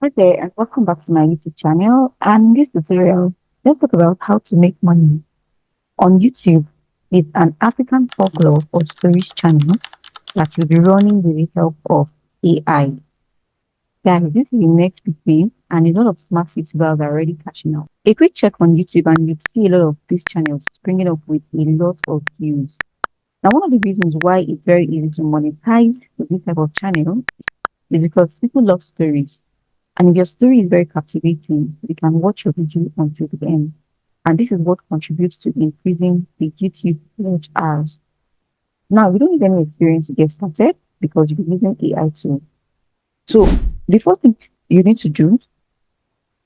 Hi there, and welcome back to my YouTube channel. And in this tutorial, let's talk about how to make money on YouTube with an African folklore or stories channel that you'll be running with the help of AI. Guys, this is the next big thing, and a lot of smart YouTubers are already catching up. A quick check on YouTube, and you'd see a lot of these channels springing up with a lot of views. Now, one of the reasons why it's very easy to monetize with this type of channel is because people love stories. And if your story is very captivating, you can watch your video until the end. And this is what contributes to increasing the YouTube watch hours. Now, you don't need any experience to get started because you'll be using AI tools. So, the first thing you need to do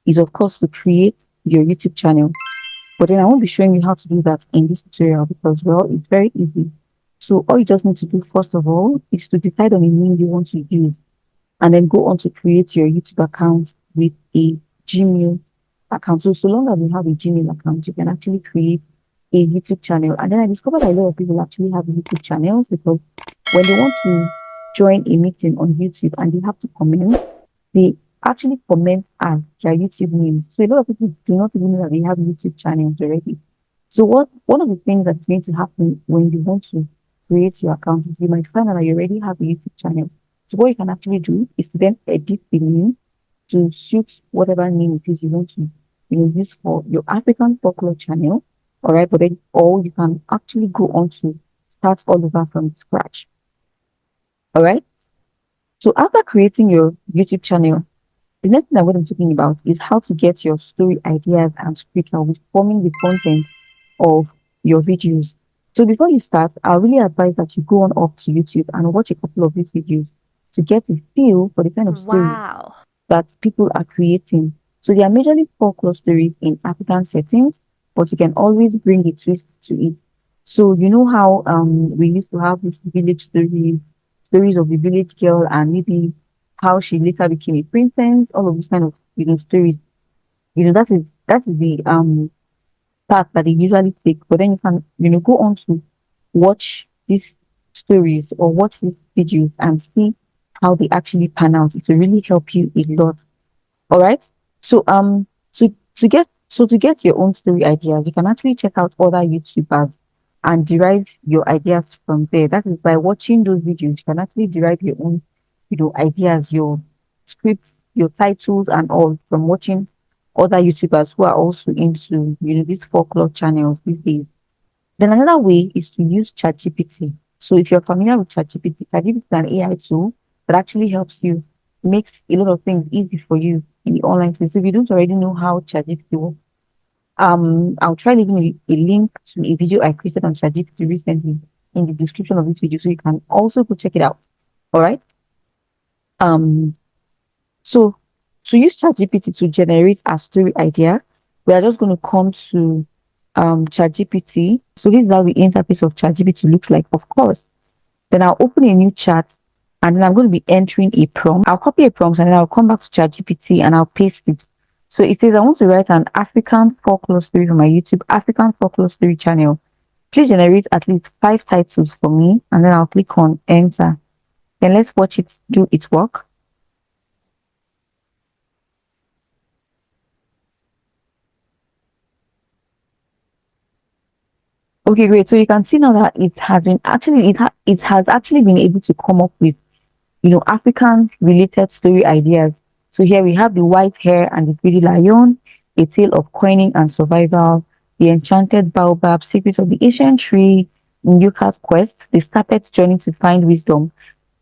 is, of course, to create your YouTube channel. But then I won't be showing you how to do that in this tutorial because, well, it's very easy. So, all you just need to do, first of all, is to decide on a name you want to use and then go on to create your YouTube account with a Gmail account. So long as you have a Gmail account, you can actually create a YouTube channel. And then I discovered that a lot of people actually have YouTube channels because when they want to join a meeting on YouTube and they have to comment, they actually comment as their YouTube names. So a lot of people do not even know that they have YouTube channels already. So what one of the things that's going to happen when you want to create your account is you might find out that you already have a YouTube channel. So what you can actually do is to then edit the name to suit whatever name it is you want to use for your African folklore channel. All right, but then or you can actually go on to start all over from scratch. All right. So after creating your YouTube channel, the next thing that what I'm talking about is how to get your story ideas and script with forming the content of your videos. So before you start, I really advise that you go on up to YouTube and watch a couple of these videos to get a feel for the kind of story Wow. that people are creating. So they are majorly folklore stories in African settings, but you can always bring a twist to it. So you know how we used to have these village stories, stories of the village girl and maybe how she later became a princess, all of these kind of stories. That is the path that they usually take. But then you can go on to watch these stories or watch these videos and see how they actually pan out. It will really help you a lot. All right. So to get your own story ideas, you can actually check out other YouTubers and derive your ideas from there. That is by watching those videos, you can actually derive your own, ideas, your scripts, your titles, and all from watching other YouTubers who are also into these folklore channels these days. Then another way is to use ChatGPT. So if you're familiar with ChatGPT, ChatGPT is an AI tool that actually helps you, makes a lot of things easy for you in the online space. So if you don't already know how ChatGPT works, I'll try leaving a link to a video I created on ChatGPT recently in the description of this video, so you can also go check it out. All right. Um, so to use ChatGPT to generate a story idea, we are just going to come to ChatGPT. So this is how the interface of ChatGPT looks like, of course. Then I'll open a new chat and then I'm going to be entering a prompt. I'll copy a prompt and then I'll come back to ChatGPT and I'll paste it. So it says I want to write an African folklore story for my YouTube African folklore story channel. Please generate at least 5 titles for me and then I'll click on enter. Then let's watch it do its work. Okay, great. So you can see now that it has been actually it has actually been able to come up with African related story ideas. So here we have the white hare and the greedy lion, a tale of coining and survival, the enchanted baobab, secrets of the ancient tree, Yuka's quest, the serpent's journey to find wisdom,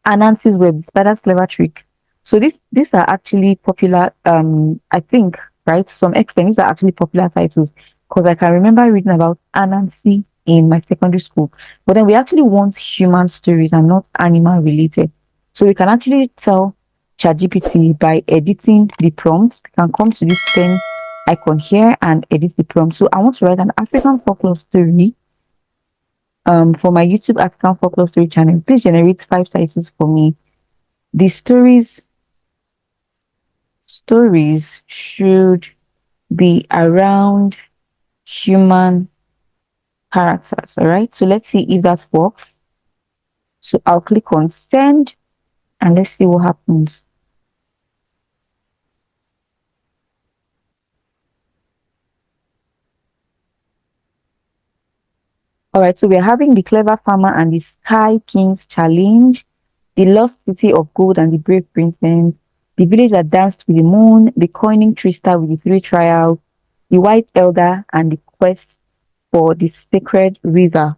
Anansi's web, the spider's clever trick. So these are actually popular. I think right to some extent these are actually popular titles because I can remember reading about Anansi in my secondary school. But then we actually want human stories and not animal related. So we can actually tell ChatGPT by editing the prompt. We can come to this pen icon here and edit the prompt. So I want to write an African folklore story for my YouTube African folklore story channel. Please generate 5 titles for me. The stories should be around human characters. All right. So let's see if that works. So I'll click on send and let's see what happens. All right, so we're having the clever farmer and the sky king's challenge, the lost city of gold and the brave princess, the village that danced with the moon, the coining trickster with the three trials, the white elder, and the quest for the sacred river.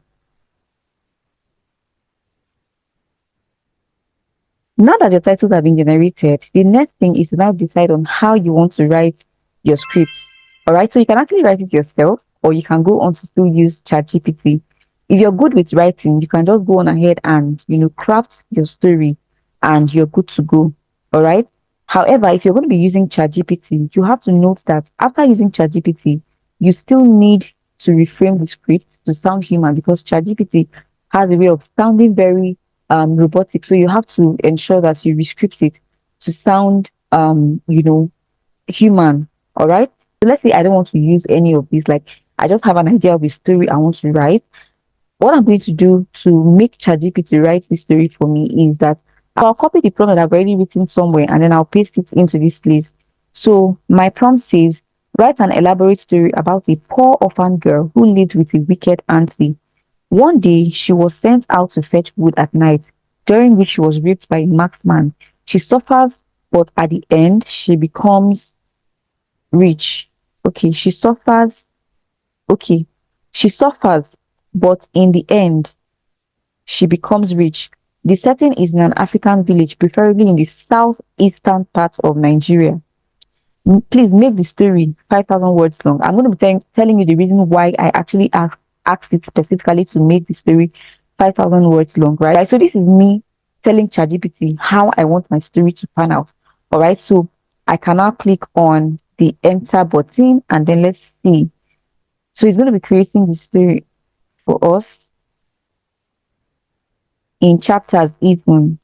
Now that your titles have been generated, the next thing is to now decide on how you want to write your scripts. All right, so you can actually write it yourself, or you can go on to still use ChatGPT. If you're good with writing, you can just go on ahead and craft your story, and you're good to go. All right. However, if you're going to be using ChatGPT, you have to note that after using ChatGPT, you still need to reframe the script to sound human because ChatGPT has a way of sounding very robotic. So you have to ensure that you rescript it to sound human. All right. So let's say I don't want to use any of these, like I just have an idea of a story I want to write. What I'm going to do to make ChatGPT write this story for me is that I'll copy the prompt that I've already written somewhere and then I'll paste it into this place. So my prompt says, write an elaborate story about a poor orphan girl who lived with a wicked auntie. One day, she was sent out to fetch wood at night, during which she was raped by a marksman. She suffers, but at the end, she becomes rich. Okay, she suffers. Okay, she suffers, but in the end, she becomes rich. The setting is in an African village, preferably in the southeastern part of Nigeria. Please make the story 5,000 words long. I'm going to be telling you the reason why I actually asked it specifically to make the story 5,000 words long, right? So this is me telling ChatGPT how I want my story to pan out. All right. So I can now click on the enter button and then let's see. So it's going to be creating the story for us in chapters even.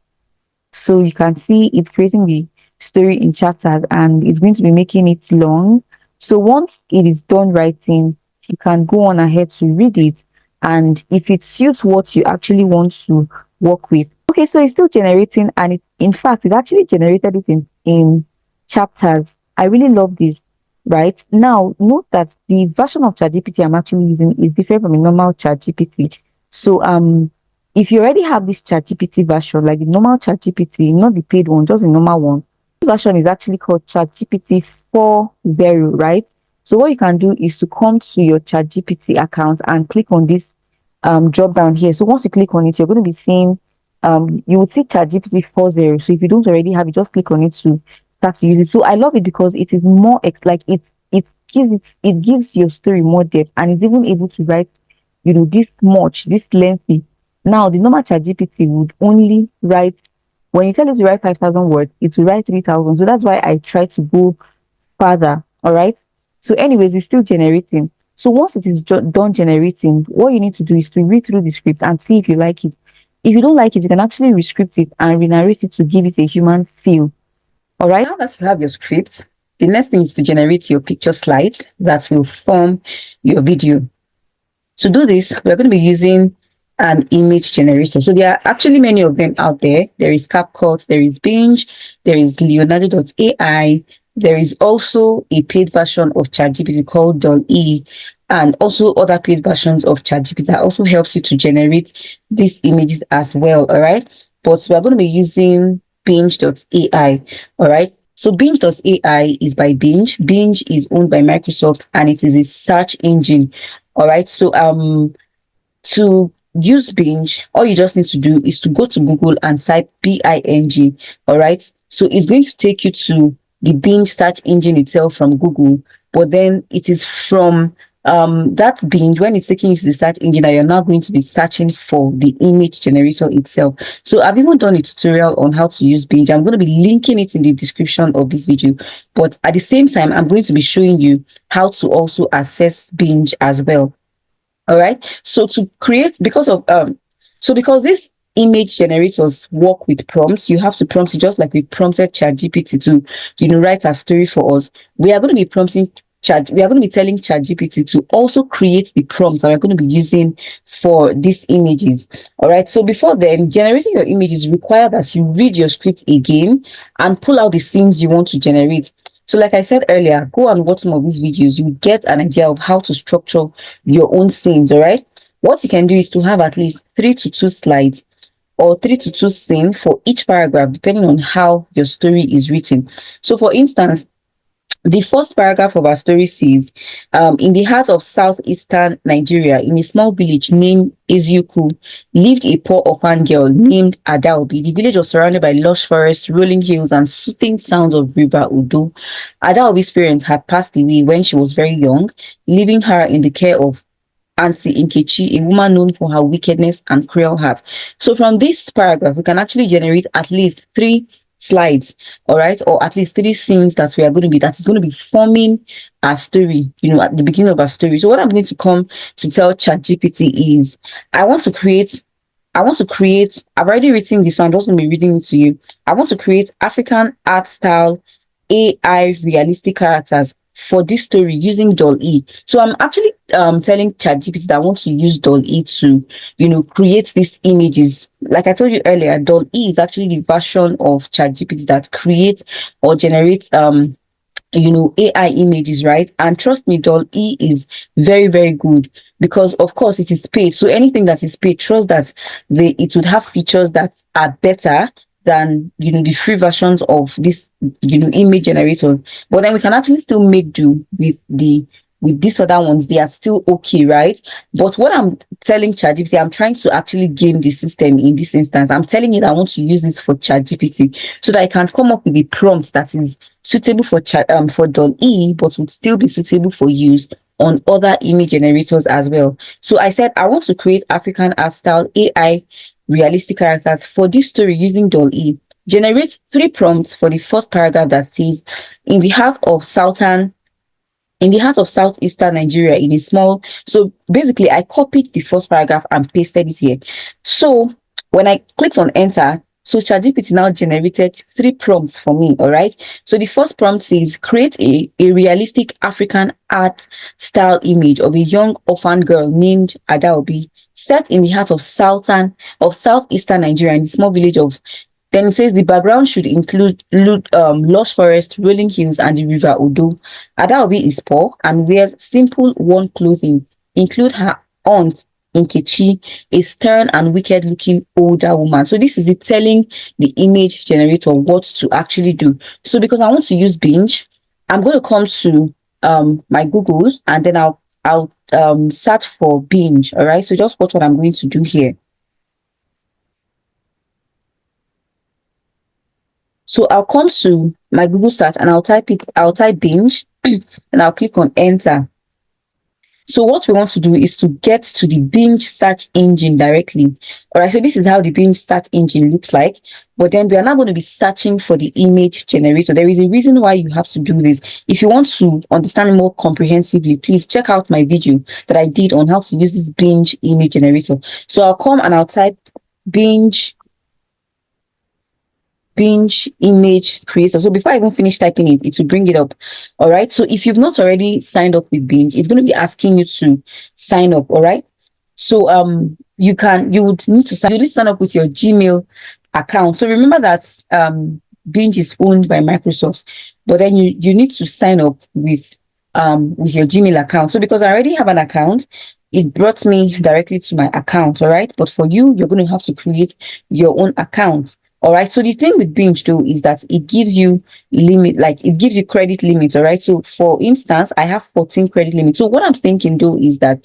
So you can see it's creating the story in chapters and it's going to be making it long. So once it is done writing, you can go on ahead to read it. And if it suits what you actually want to work with. Okay, so it's still generating and in fact, it actually generated it in chapters. I really love this. Right now, note that the version of ChatGPT I'm actually using is different from a normal ChatGPT. So if you already have this ChatGPT version, like the normal ChatGPT, not the paid one, just the normal one, this version is actually called ChatGPT 4.0, right? So what you can do is to come to your ChatGPT account and click on this drop down here. So once you click on it, you're going to be seeing you would see ChatGPT 4.0. So if you don't already have it, just click on it to start to use it. So I love it because it is more like it gives your story more depth and it's even able to write this much, this lengthy. Now, the normal ChatGPT would only write, when you tell it to write 5,000 words, it will write 3,000. So that's why I try to go further. All right. So, anyways, it's still generating. So, once it is done generating, what you need to do is to read through the script and see if you like it. If you don't like it, you can actually rescript it and re-narrate it to give it a human feel. All right. Now that you have your script, the next thing is to generate your picture slides that will form your video. To do this, we're going to be using an image generator. So there are actually many of them out there. There is CapCut, there is Binge, there is Leonardo.ai. There is also a paid version of ChatGPT called DALL-E, and also other paid versions of ChatGPT that also helps you to generate these images as well. All right. But we're going to be using Binge.ai. All right. So Binge.ai is by Binge. Binge is owned by Microsoft and it is a search engine. All right. So to use Binge, all you just need to do is to go to Google and type Bing. All right. So it's going to take you to the Binge search engine itself from Google, but then it is from that Binge, when it's taking you to the search engine, that you're now going to be searching for the image generator itself. So I've even done a tutorial on how to use Binge. I'm going to be linking it in the description of this video, but at the same time, I'm going to be showing you how to also access Binge as well. All right. So to create, because these image generators work with prompts, you have to prompt it just like we prompted ChatGPT to write a story for us. We are going to be telling ChatGPT to also create the prompts that we're going to be using for these images. All right. So before then, generating your images require that you read your script again and pull out the scenes you want to generate. So like I said earlier, go and watch some of these videos. You get an idea of how to structure your own scenes, all right? what you can do is to have at least 3 to 2 slides or 3 to 2 scenes for each paragraph, depending on how your story is written. So, for instance, the first paragraph of our story says, in the heart of southeastern Nigeria, in a small village named Eziuku, lived a poor orphan girl named Adaobi. The village was surrounded by lush forests, rolling hills, and soothing sounds of River Udo. Adaobi's parents had passed away when she was very young, leaving her in the care of Auntie Inkechi, a woman known for her wickedness and cruel heart. So from this paragraph, we can actually generate at least 3 slides, all right, or at least 3 scenes that is going to be forming our story, at the beginning of our story. So what I'm going to come to tell ChatGPT is I've already written this, so I'm just going to be reading it to you. I want to create African art style AI realistic characters for this story using Doll E. So I'm actually telling ChatGPT that I want to use Doll E to, create these images. Like I told you earlier, Doll E is actually the version of ChatGPT that creates or generates AI images, right? And trust me, Doll E is very, very good because, of course, it is paid. So anything that is paid, trust that it would have features that are better than the free versions of this image generator. But then we can actually still make do with these other ones. They are still okay, right? But what I'm telling ChatGPT, I'm trying to actually game the system in this instance. I'm telling it I want to use this for ChatGPT so that I can come up with a prompt that is suitable for Doll E, but would still be suitable for use on other image generators as well. So I said I want to create African art style AI realistic characters for this story using Doll E. Generate 3 prompts for the first paragraph that says, in the heart of southeastern Nigeria, in a small. So basically, I copied the first paragraph and pasted it here. So when I clicked on enter, so ChatGPT now generated 3 prompts for me. All right. So the first prompt says, create a realistic African art style image of a young orphan girl named Adaobi, set in the heart of southeastern Nigeria, in the small village of. Then it says the background should include lush forest, rolling hills, and the river Odo. Adaobi is poor and wears simple worn clothing. Include her aunt Nkechi, a stern and wicked-looking older woman. So this is it telling the image generator what to actually do. So because I want to use Binge, I'm going to come to my Google and then I'll search for Binge. All right. So just watch what I'm going to do here. So I'll come to my Google search and I'll type binge and I'll click on enter. So what we want to do is to get to the binge search engine directly. All right, so this is how the binge search engine looks like. But then we are now going to be searching for the image generator. There is a reason why you have to do this. If you want to understand more comprehensively, please check out my video that I did on how to use this binge image generator. So I'll come and I'll type binge image creator. So before I even finish typing it, it will bring it up. All right. So if you've not already signed up with Binge, it's going to be asking you to sign up. All right. So you would need to sign up with your Gmail account. So remember that Binge is owned by Microsoft, but then you need to sign up with your Gmail account. So because I already have an account, it brought me directly to my account. All right. But for you, you're going to have to create your own account. All right. So the thing with Binge though is that it gives you it gives you credit limits. All right. So for instance, I have 14 credit limits. So what I'm thinking though is that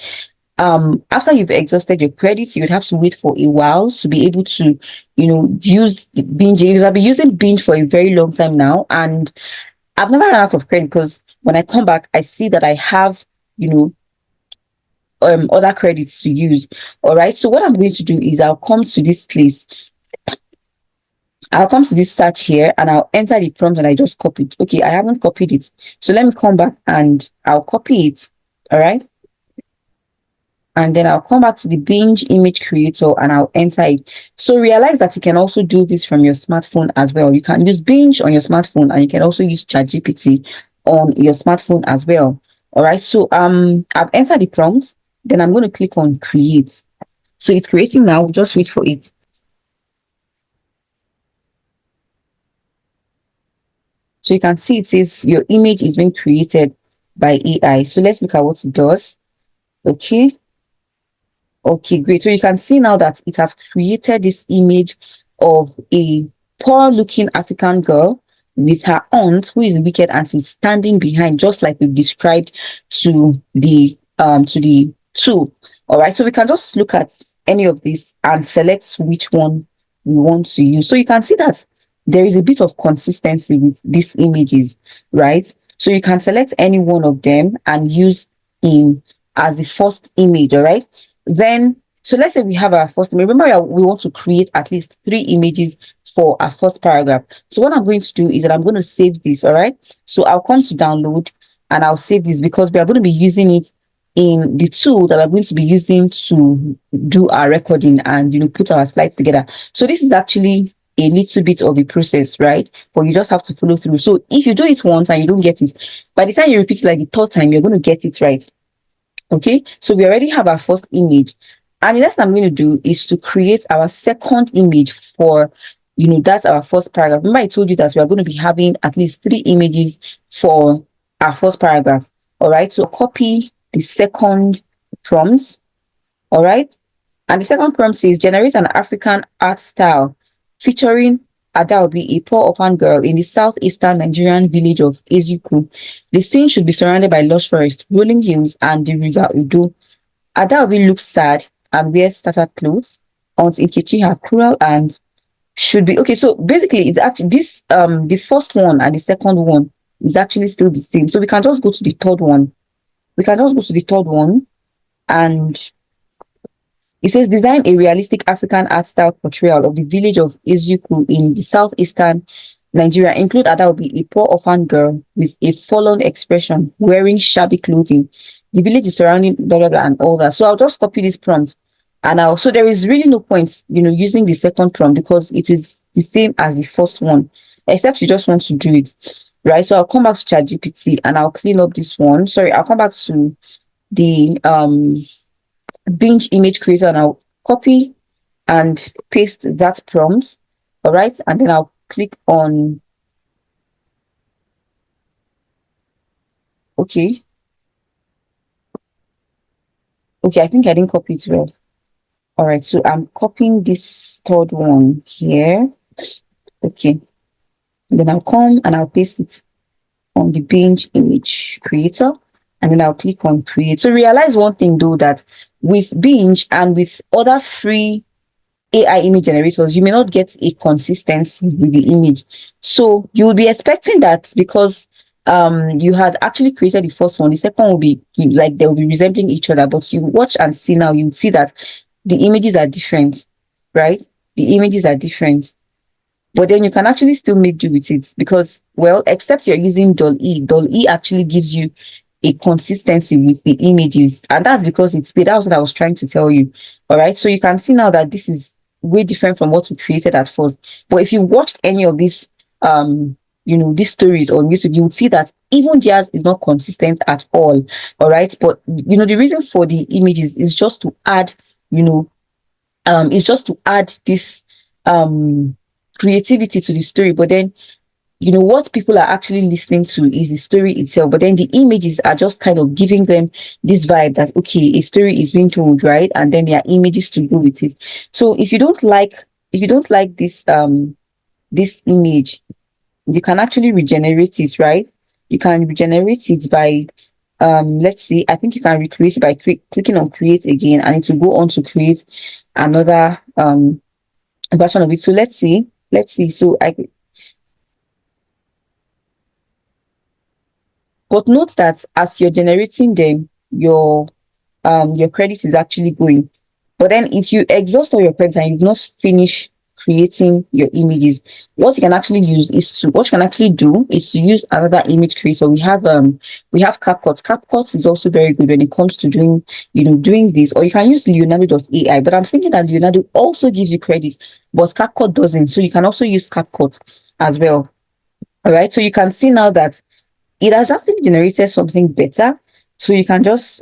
after you've exhausted your credits, you would have to wait for a while to be able to, use Binge. Because I've been using Binge for a very long time now, and I've never run out of credit because when I come back, I see that I have, other credits to use. All right. So what I'm going to do is I'll come to this place. I'll come to this search here and I'll enter the prompt that I just copied. Okay, I haven't copied it. So let me come back and I'll copy it. All right. And then I'll come back to the Binge image creator and I'll enter it. So realize that you can also do this from your smartphone as well. You can use Binge on your smartphone and you can also use ChatGPT on your smartphone as well. All right. So I've entered the prompt. Then I'm going to click on create. So it's creating now. Just wait for it. So you can see it says your image is being created by AI. So let's look at what it does. Okay. Okay, great. So you can see now that it has created this image of a poor looking African girl with her aunt who is wicked and she's standing behind, just like we've described to the tool. All right, so we can just look at any of these and select which one we want to use. So you can see that there is a bit of consistency with these images, right? So you can select any one of them and use in as the first image. All right, then, so let's say we have our first image. Remember, we want to create at least 3 images for our first paragraph. So what I'm going to do is that I'm going to save this. All right, so I'll come to download and I'll save this because we are going to be using it in the tool that we're going to be using to do our recording and put our slides together. So this is actually a little bit of a process, right? But you just have to follow through. So if you do it once and you don't get it, by the time you repeat it like the third time, you're going to get it right. Okay, so we already have our first image, and the next I'm going to do is to create our second image for that's our first paragraph. Remember I told you that we are going to be having at least 3 images for our first paragraph. All right, so copy the second prompt. All right, and the second prompt says generate an African art style featuring Adaobi, a poor orphan girl in the southeastern Nigerian village of Ezuku. The scene should be surrounded by lush forest, rolling hills, and the river Udo. Adaobi looks sad and wears tattered clothes. Aunt Nkechi, her cruel and should be okay. So basically, it's actually this the first one and the second one is actually still the same. So we can just go to the third one. We can just go to the third one and it says design a realistic African art style portrayal of the village of Ezuku in the southeastern Nigeria. Include Adaobi, a poor orphan girl with a fallen expression, wearing shabby clothing. The village is surrounding blah blah blah and all that. So I'll just copy this prompt and I'll so there is really no point, using the second prompt because it is the same as the first one, except you just want to do it. Right. So I'll come back to ChatGPT and I'll clean up this one. Sorry, I'll come back to the binge image creator and I'll copy and paste that prompt. All right, and then I'll click on okay. I think I didn't copy it well. All right, so I'm copying this third one here. Okay, and then I'll come and I'll paste it on the binge image creator and then I'll click on create. So realize one thing though, that with binge and with other free AI image generators, you may not get a consistency with the image. So you will be expecting that because you had actually created the first one, the second will be like they will be resembling each other, but you watch and see now, you see that the images are different, right? The images are different. But then you can actually still make do with it because, well, except you're using Doll E actually gives you a consistency with the images, and that's because it's paid. That was what I was trying to tell you. All right, so you can see now that this is way different from what we created at first. But if you watched any of these these stories on YouTube, you would see that even theirs is not consistent at all. All right, but the reason for the images is just to add this creativity to the story. But then what people are actually listening to is the story itself, but then the images are just kind of giving them this vibe that okay, a story is being told, right? And then there are images to go with it. So if you don't like this image, you can actually regenerate it, right? You can regenerate it by let's see, I think you can recreate it by clicking on create again, and it will go on to create another version of it. So let's see. So but note that as you're generating them, your credit is actually going. But then if you exhaust all your credit and you not finish creating your images, what you can actually do is to use another image creator. We have CapCut. CapCut is also very good when it comes to doing this, or you can use Leonardo.ai. But I'm thinking that Leonardo also gives you credit, but CapCut doesn't. So you can also use CapCut as well. All right. So you can see now that it has actually generated something better. So you can just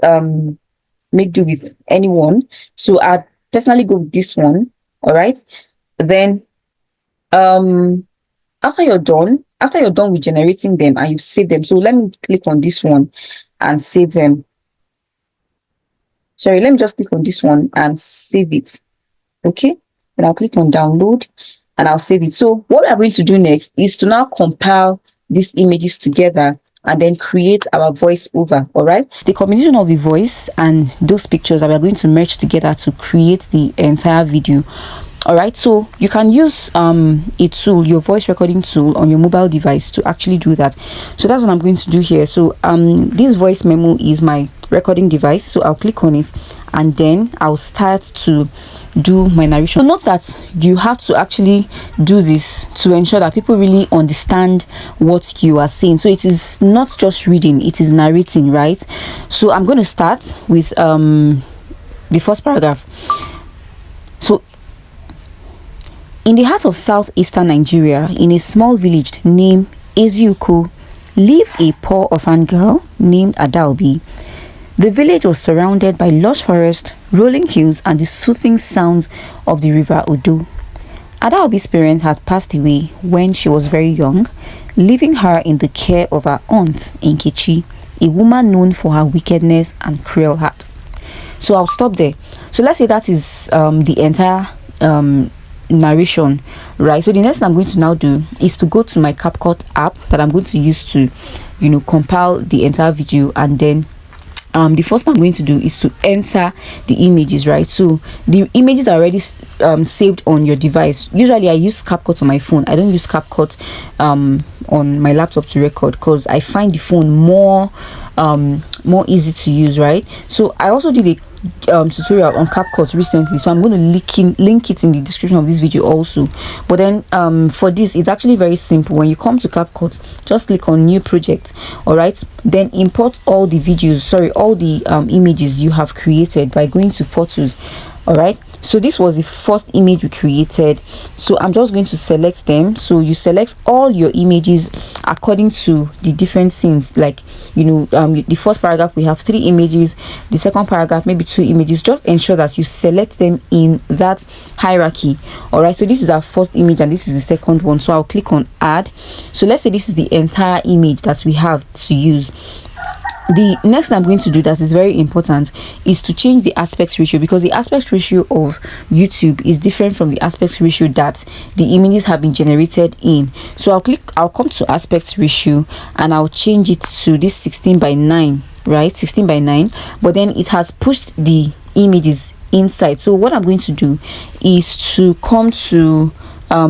make do with anyone. So I personally go with this one. All right. Then after you're done with generating them and you save them. So let me click on this one and save them. sorry, let me just click on this one and save it. Okay, then I'll click on download and I'll save it. So what we're going to do next is to now compile these images together and then create our voiceover. All right, the combination of the voice and those pictures that we're going to merge together to create the entire video. All right, so you can use a tool, your voice recording tool on your mobile device to actually do that. So that's what I'm going to do here. So this voice memo is my recording device, so I'll click on it and then I'll start to do my narration. So note that you have to actually do this to ensure that people really understand what you are saying. So it is not just reading, it is narrating, right? So I'm going to start with the first paragraph. So in the heart of southeastern Nigeria, in a small village named Eziuko, lived a poor orphan girl named Adaobi. The village was surrounded by lush forest, rolling hills, and the soothing sounds of the river Odo. Adaobi's parents had passed away when she was very young, leaving her in the care of her aunt, Nkechi, a woman known for her wickedness and cruel heart. So I'll stop there. So let's say that is the entire narration, right? So the next thing I'm going to now do is to go to my CapCut app that I'm going to use to compile the entire video, and then the first thing I'm going to do is to enter the images, right? So the images are already saved on your device. Usually I use CapCut on my phone. I don't use CapCut on my laptop to record because I find the phone more easy to use, right? So I also did a tutorial on CapCut recently, so I'm going to link it in the description of this video also. But then for this, it's actually very simple. When you come to CapCut, just click on new project, all right, then import all the images you have created by going to photos. All right, so this was the first image we created, so I'm just going to select them. So you select all your images according to the different scenes, like the first paragraph we have 3 images, the second paragraph maybe 2 images. Just ensure that you select them in that hierarchy. All right, so this is our first image and this is the second one, so I'll click on add. So let's say this is the entire image that we have to use. The next thing I'm going to do that is very important is to change the aspect ratio, because the aspect ratio of YouTube is different from the aspect ratio that the images have been generated in. So I'll come to aspect ratio and I'll change it to this 16:9, right? 16:9, but then it has pushed the images inside. So what I'm going to do is to come to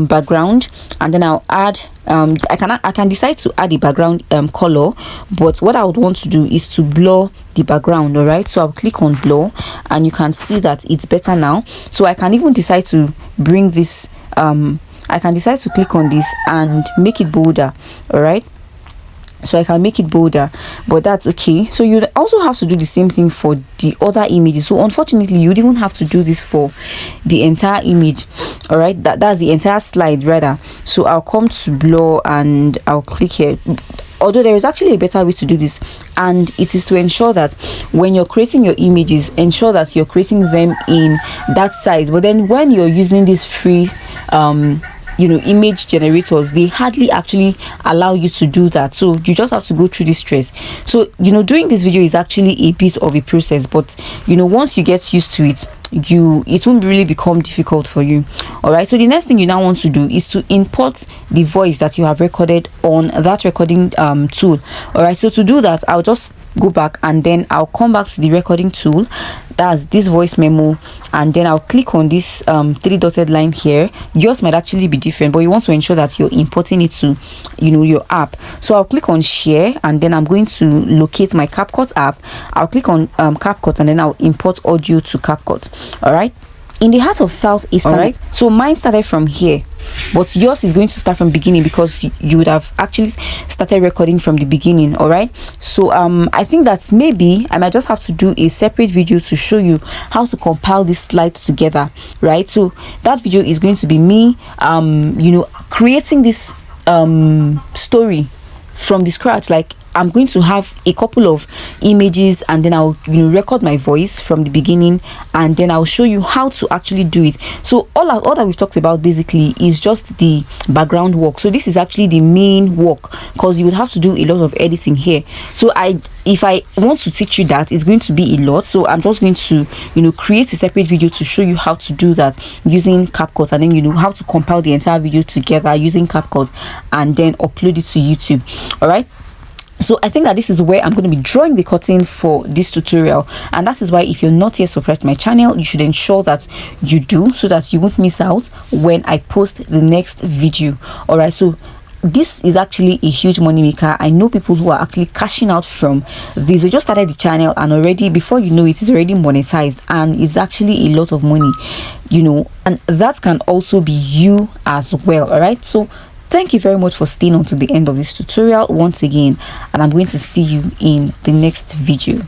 background, and then I'll add I can decide to add a background color, but what I would want to do is to blur the background. All right, so I'll click on blur and you can see that it's better now. So I can even decide to bring this I can decide to click on this and make it bolder. All right, so I can make it bolder, but that's okay. So you also have to do the same thing for the other images. So unfortunately you don't have to do this for the entire image. All right, that's the entire slide rather. So I'll come to blur and I'll click here, although there is actually a better way to do this, and it is to ensure that when you're creating your images, ensure that you're creating them in that size. But then when you're using this free image generators, they hardly actually allow you to do that, so you just have to go through this stress. So doing this video is actually a bit of a process, but once you get used to it, it won't really become difficult for you. All right, so the next thing you now want to do is to import the voice that you have recorded on that recording tool. All right, so to do that, I'll just go back and then I'll come back to the recording tool, that's this voice memo, and then I'll click on this 3 dotted line here. Yours might actually be different, but you want to ensure that you're importing it to your app. So I'll click on share and then I'm going to locate my CapCut app. I'll click on CapCut and then I'll import audio to CapCut. All right, in the heart of southeastern. All right, so mine started from here, but yours is going to start from beginning because you would have actually started recording from the beginning. All right, so I think that maybe I might just have to do a separate video to show you how to compile these slides together, right? So that video is going to be me creating this story from the scratch. Like I'm going to have a couple of images, and then I'll record my voice from the beginning, and then I'll show you how to actually do it. So all that we've talked about basically is just the background work. So this is actually the main work, because you would have to do a lot of editing here. So if I want to teach you that, it's going to be a lot. So I'm just going to create a separate video to show you how to do that using CapCut, and then how to compile the entire video together using CapCut and then upload it to YouTube. All right. So I think that this is where I'm going to be drawing the curtain for this tutorial, and that is why if you're not yet subscribed to my channel, you should ensure that you do, so that you won't miss out when I post the next video. All right. So this is actually a huge money maker. I know people who are actually cashing out from this. They just started the channel, and already, before you know it's already monetized, and it's actually a lot of money, and that can also be you as well. All right. So thank you very much for staying on to the end of this tutorial once again, and I'm going to see you in the next video.